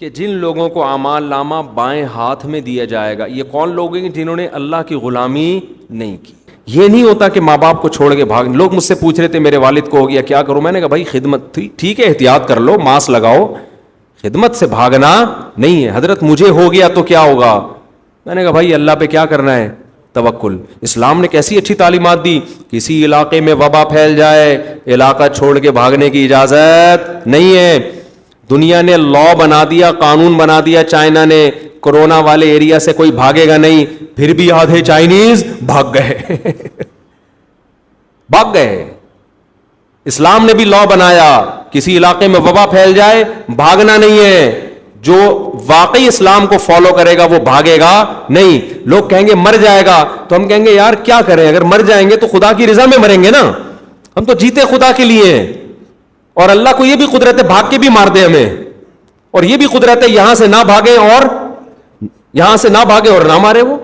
کہ جن لوگوں کو اعمال نامہ بائیں ہاتھ میں دیا جائے گا، یہ کون لوگ ہیں؟ جنہوں نے اللہ کی غلامی نہیں کی. یہ نہیں ہوتا کہ ماں باپ کو چھوڑ کے بھاگ. لوگ مجھ سے پوچھ رہے تھے میرے والد کو ہو گیا کیا کروں. میں نے کہا بھائی خدمت تھی ٹھیک ہے، احتیاط کر لو، ماسک لگاؤ، خدمت سے بھاگنا نہیں ہے. حضرت مجھے ہو گیا تو کیا ہوگا؟ میں نے کہا بھائی اللہ پہ کیا کرنا ہے؟ توکل. اسلام نے کیسی اچھی تعلیمات دی. کسی علاقے میں وبا پھیل جائے، علاقہ چھوڑ کے بھاگنے کی اجازت نہیں ہے. دنیا نے لا بنا دیا، قانون بنا دیا چائنا نے، کورونا والے ایریا سے کوئی بھاگے گا نہیں. پھر بھی آدھے چائنیز بھاگ گئے بھاگ گئے. اسلام نے بھی لا بنایا، کسی علاقے میں وبا پھیل جائے بھاگنا نہیں ہے. جو واقعی اسلام کو فالو کرے گا وہ بھاگے گا نہیں. لوگ کہیں گے مر جائے گا، تو ہم کہیں گے یار کیا کریں، اگر مر جائیں گے تو خدا کی رضا میں مریں گے نا. ہم تو جیتے خدا کے لیے ہیں، اور اللہ کو یہ بھی قدرت ہے بھاگ کے بھی مار دے ہمیں، اور یہ بھی قدرت ہے یہاں سے نہ بھاگے اور یہاں سے نہ بھاگے اور نہ مارے. وہ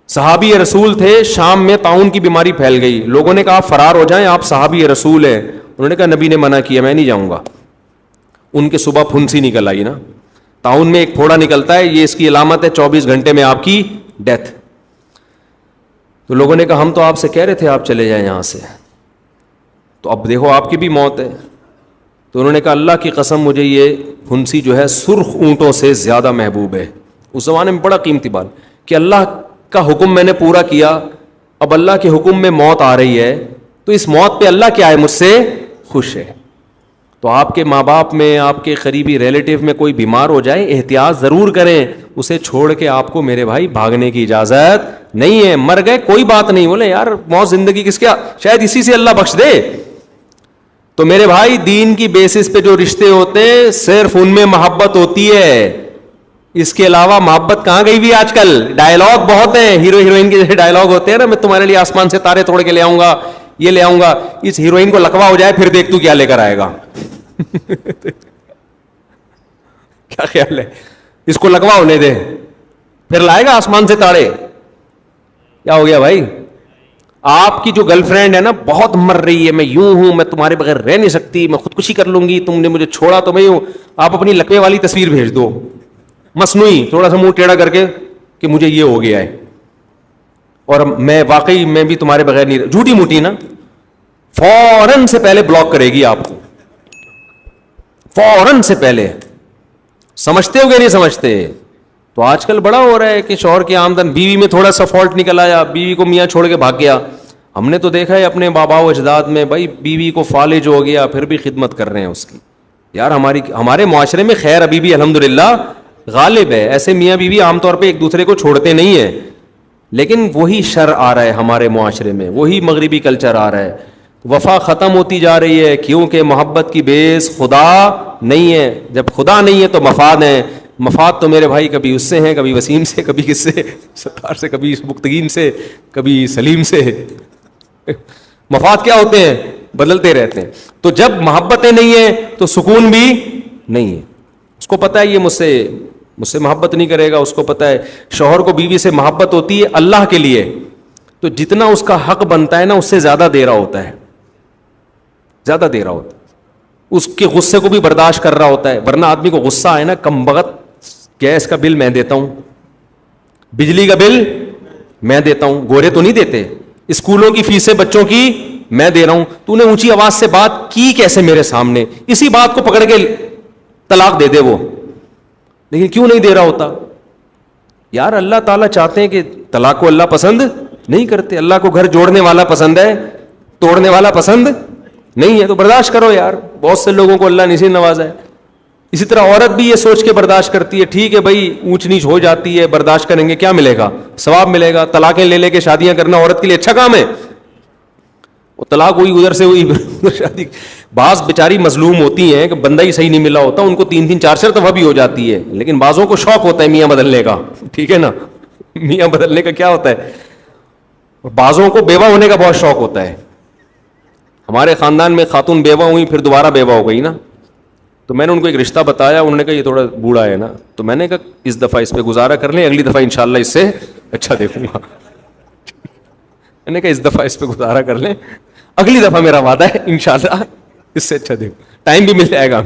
صحابی رسول تھے، شام میں طاعون کی بیماری پھیل گئی. لوگوں نے کہا فرار ہو جائیں، آپ صحابی رسول ہیں. انہوں نے کہا نبی نے منع کیا، میں نہیں جاؤں گا. ان کے صبح پھنسی نکل آئی نا. طاعون میں ایک پھوڑا نکلتا ہے، یہ اس کی علامت ہے 24 گھنٹے میں آپ کی ڈیتھ. تو لوگوں نے کہا ہم تو آپ سے کہہ رہے تھے آپ چلے جائیں یہاں سے، تو اب دیکھو آپ کی بھی موت ہے. تو انہوں نے کہا اللہ کی قسم مجھے یہ پھنسی جو ہے سرخ اونٹوں سے زیادہ محبوب ہے. اس زمانے میں بڑا قیمتی بات کہ اللہ کا حکم میں نے پورا کیا، اب اللہ کے حکم میں موت آ رہی ہے تو اس موت پہ اللہ کیا ہے؟ مجھ سے خوش ہے. تو آپ کے ماں باپ میں، آپ کے قریبی ریلیٹیو میں کوئی بیمار ہو جائے احتیاط ضرور کریں. اسے چھوڑ کے آپ کو میرے بھائی بھاگنے کی اجازت نہیں ہے. مر گئے کوئی بات نہیں، بولے یار موت زندگی کس کیا، شاید اسی سے اللہ بخش دے. تو میرے بھائی دین کی بیسس پہ جو رشتے ہوتے ہیں صرف ان میں محبت ہوتی ہے. اس کے علاوہ محبت کہاں گئی بھی آج کل؟ ڈائلاگ بہت ہیں، ہیرو ہیروئن کے جیسے ڈائلاگ ہوتے ہیں نا، میں تمہارے لیے آسمان سے تارے توڑ کے لے آؤں گا، یہ لے آؤں گا. اس ہیروئن کو لکوا ہو جائے پھر دیکھ تو کیا لے کر آئے گا. کیا خیال ہے؟ اس کو لکوا ہونے دے پھر لائے گا آسمان سے تارے. کیا ہو گیا بھائی؟ آپ کی جو گرل فرینڈ ہے نا بہت مر رہی ہے، میں یوں ہوں، میں تمہارے بغیر رہ نہیں سکتی، میں خودکشی کر لوں گی، تم نے مجھے چھوڑا تو میں ہوں. آپ اپنی لکوے والی تصویر بھیج دو، مصنوعی، تھوڑا سا منہ ٹیڑھا کر کے کہ مجھے یہ ہو گیا ہے اور میں واقعی میں بھی تمہارے بغیر نہیں، جھوٹی موٹی نا، فوراً سے پہلے بلاک کرے گی آپ کو، فوراً سے پہلے. سمجھتے ہو کہ نہیں سمجھتے؟ تو آج کل بڑا ہو رہا ہے کہ شوہر کی آمدن، بیوی میں تھوڑا سا فالٹ نکل آیا، بیوی کو میاں چھوڑ کے بھاگ گیا. ہم نے تو دیکھا ہے اپنے بابا و اجداد میں، بھائی بیوی کو فالج ہو گیا پھر بھی خدمت کر رہے ہیں اس کی. یار ہمارے معاشرے میں خیر ابھی بھی الحمدللہ غالب ہے. ایسے میاں بیوی عام طور پہ ایک دوسرے کو چھوڑتے نہیں ہیں، لیکن وہی شر آ رہا ہے ہمارے معاشرے میں، وہی مغربی کلچر آ رہا ہے. وفا ختم ہوتی جا رہی ہے کیونکہ محبت کی بیس خدا نہیں ہے. جب خدا نہیں ہے تو مفاد ہیں. مفاد تو میرے بھائی کبھی اس سے ہیں، کبھی وسیم سے، کبھی کس سے، ستار سے، کبھی مختگین سے، کبھی سلیم سے. مفاد کیا ہوتے ہیں؟ بدلتے رہتے ہیں. تو جب محبتیں نہیں ہیں تو سکون بھی نہیں ہے. اس کو پتہ ہے یہ مجھ سے محبت نہیں کرے گا، اس کو پتہ ہے شوہر کو بیوی سے محبت ہوتی ہے اللہ کے لیے، تو جتنا اس کا حق بنتا ہے نا اس سے زیادہ دے رہا ہوتا ہے، زیادہ دے رہا ہوتا ہے. اس کے غصے کو بھی برداشت کر رہا ہوتا ہے. ورنہ آدمی کو غصہ آئے نا، کم بخت گیس کا بل میں دیتا ہوں، بجلی کا بل میں دیتا ہوں، گورے تو نہیں دیتے، اسکولوں کی فیسیں بچوں کی میں دے رہا ہوں، تو نے اونچی آواز سے بات کی کیسے میرے سامنے؟ اسی بات کو پکڑ کے طلاق دے دے وہ. لیکن کیوں نہیں دے رہا ہوتا؟ یار اللہ تعالیٰ چاہتے ہیں کہ طلاق کو اللہ پسند نہیں کرتے. اللہ کو گھر جوڑنے والا پسند ہے، توڑنے والا پسند نہیں ہے. تو برداشت کرو یار. بہت سے لوگوں کو اللہ نے اسی نوازا ہے. اسی طرح عورت بھی یہ سوچ کے برداشت کرتی ہے، ٹھیک ہے بھائی اونچ نیچ ہو جاتی ہے، برداشت کریں گے، کیا ملے گا؟ ثواب ملے گا. طلاقیں لے کے شادیاں کرنا عورت کے لیے اچھا کام ہے. وہ طلاق ہوئی ادھر سے ہوئی شادی. بعض بیچاری مظلوم ہوتی ہیں کہ بندہ ہی صحیح نہیں ملا ہوتا، ان کو 3 4 دفعہ بھی ہو جاتی ہے، لیکن بعضوں کو شوق ہوتا ہے میاں بدلنے کا. ٹھیک ہے نا، میاں بدلنے کا کیا ہوتا ہے. بعضوں کو بیوہ ہونے کا بہت شوق ہوتا ہے. ہمارے خاندان میں خاتون بیوہ ہوئی پھر دوبارہ بیوہ ہو گئی نا، تو میں نے ان کو ایک رشتہ بتایا، انہوں نے کہا یہ تھوڑا بوڑھا ہے نا، تو میں نے کہا اس دفعہ اس پہ گزارا کر لیں، اگلی دفعہ انشاءاللہ اس سے اچھا دیکھوں گا. میں نے کہا اس دفعہ اس پہ گزارا کر لیں، اگلی دفعہ میرا وعدہ ہے انشاءاللہ اس سے اچھا دیکھوں، ٹائم بھی مل جائے گا.